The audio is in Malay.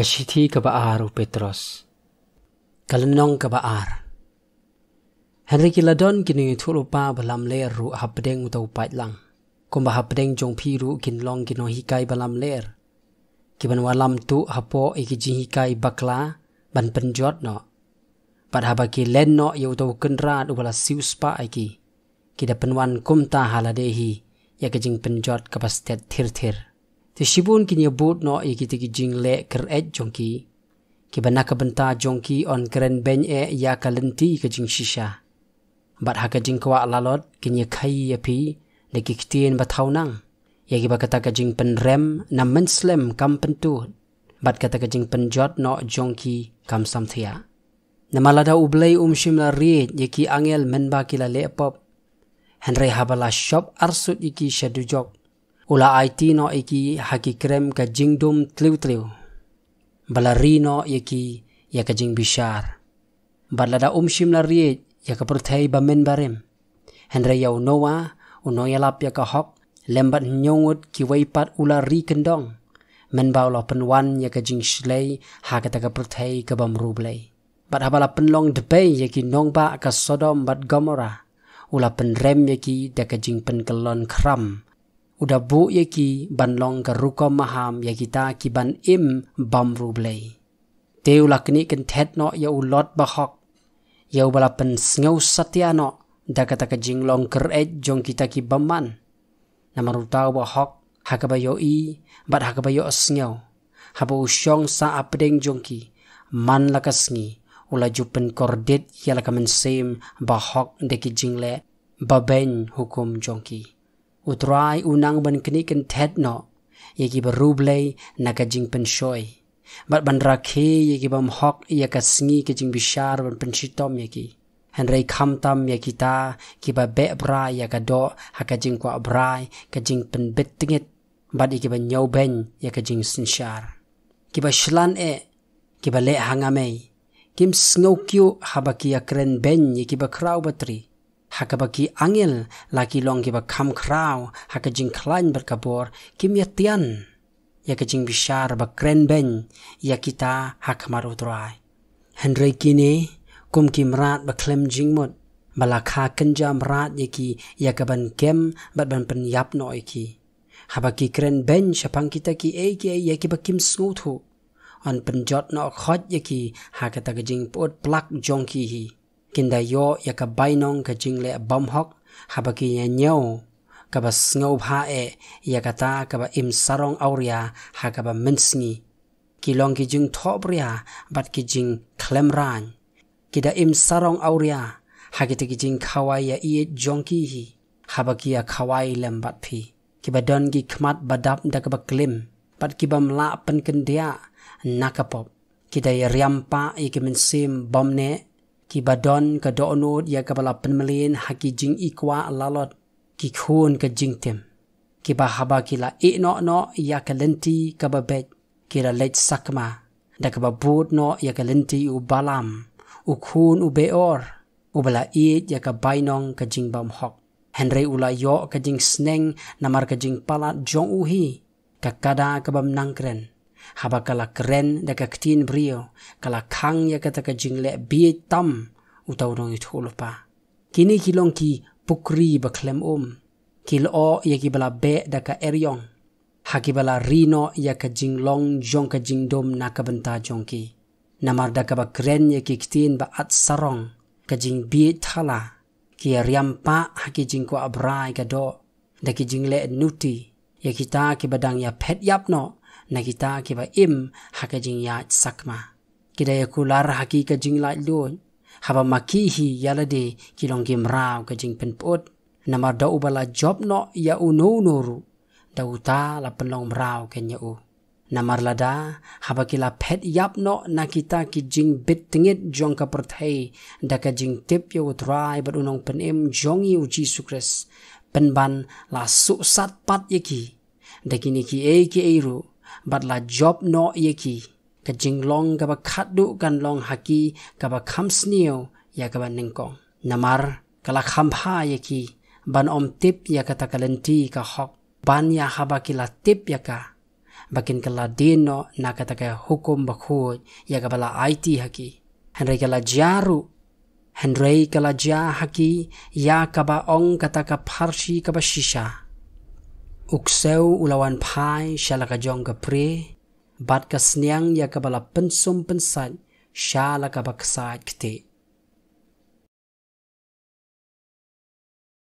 shithi ka baar U Petros. Kalenong ka baar. Henry kiladon kini thulupa balam ler ru hapdeng utau pait lang. Kumba hapdeng jong piru kinlong kino hikai balam ler. Kiban walam tu hapo ikiji hikai bakla ban penjot no. Pad habaki len no ya utau kenrat ubala siuspa iki. Kida penwan kumta haladehi ya kejing penjot kapastet thir-thir. Tishibun kini abut no ikiti kijing le keret jongki. Kibana kabenta jongki on keren ben iaka lenti kejing shisha. Bat hakajing kwa lalot kini khai iaphi neki Ktien batau nang. Ya kiba kata kajing penrem na menslem kam pentu. Bat kata kajing penjot no jongki kam samthia. Namalada U Blei shimla riet yaki angel menba kila lepop. Henry habala shop arsut iki shadujok. Ula IT no iki haki krem ka jingdum tliu-tliu. Balari no iki ya ka jing bishar. Balada shimla riet ya ka perthai bamen barem. Henry yau noa unoyalap ya ka hok lembat nyongut ki waipat ula ri kendong. Menba ula penwan ya ka jing shlei haka ta ka perthai ka bam U Blei. Bat habala penlong debay ya ki nongba ka Sodom bat Gomora. Ula penrem ya ki da ka jing penkelon kram. Uda bu yaki banlong ka rukom maham ya kita ki ban im bam U Blei. Te ula kini kentet no ya ulot bahok. Ya ubala pen sngau satya no da kata ka jinglong keret jong kita ki baman. Namarutau bahok hakabayo i bat hakabayo sngau. Haba usyong sa apdeng jongki man lakasngi ula jupen kordet ya lakamensem bahok deki jingle baben hukum jongki. Utrai unang ban kini kentet no yaki ba U Blei nakajing penshoy. Bat ban rakhe yaki bam hok yaka sngi kajing bishar ban penshitom yaki. Henry kamtam yaki ta kiba be brai yaka do hakajing kwa brai kajing pen betingit. Bat yaki ba nyaw ben yakajing sinshar. Kiba shlan kiba le hangamay. Kim snokyo habaki yakren ben yaki ba kraw batri. Hakabaki angel laki long kiba kam kraw hakajing klain berkabor kim yatian yakajing bishar bakren ben yakita hakmar utrai. Henry kini kum kimrat baklem jingmut balakha kenja mrat yaki yakaban kem bat ban pen yap no iki. Habaki kren ben syapang kita ki yaki bakim smuthu on penjot no khot yaki hakata kajing put plak jongki hi. Kinda yo ya ka bainong ka jingle bam hok habaki nya nyaw ka ba sngau bha ya kata ka ba im sarong auria ha ka ba mensngi kilong ki jing thobria bat ki jing klemran kida im sarong auria ha ki jing khawai ya i jongki hi habaki ya khawai lembat phi ki ba don ki khmat badap da ka ba klim bat ki bam la pen kendia nakapop kida ya riampa i ki mensim bomne ki badon ka doonod ya kabala penmelin haki jing ikwa lalot ki khun ka jing tem ki bahaba kila no ya kalenti ka babet kila lech sakma da ka babut no ya kalenti u balam u khun u beor u bala ya ka bainong ka jing bam hok. Henry ula yo ka jing sneng namar ka jing palat jong uhi ka kada ka bam nangkren. Haba kala keren da ka Ktien brio kala khang ya kata ka jingle bi tam utaw nong ithulupa. Kini kilong ki pukri baklem kilo ya ki bala be da ka eryong. Haki bala rino ya ka jinglong jong ka jingdom na ka benta jongki. Namar da ka ba keren ya ki Ktien ba at sarong ka jing bi thala ki riampa haki jing ko abrai ka do da ki jingle nuti ya kita ki badang ya pet yap no na kita kiba im hakajing ya sakma kida ya kular haki ka jing lai lun haba makihi yalade kilong kimraw ka jing penput namar da ubala job no ya ununuru da uta la penlong mraw kenya u namar lada haba kila pet yap no na kita ki jing bit tingit jong ka perthai da ka jing tip ya utrai bat unong penim jongi uji sukres penban la suksat pat yaki da kini ki ru bat la job no yeki ka jinglong ka ba khadu kan long haki ka ba khamsnio ya ka ba ningkong namar kala khampha yeki ban om tip ya ka takalenti ka hok ban ya haba kila tip ya ka bakin kala dino na kataka hukum bakhud ya kabala IT haki. Henry kala jaru. Henry kala ja haki ya kaba ong kataka parsi kaba shisha. Ukseu ulawan pai shalaka jong kapre. Bat ka sniang ya kabala pensum pensat shalaka baksat kete.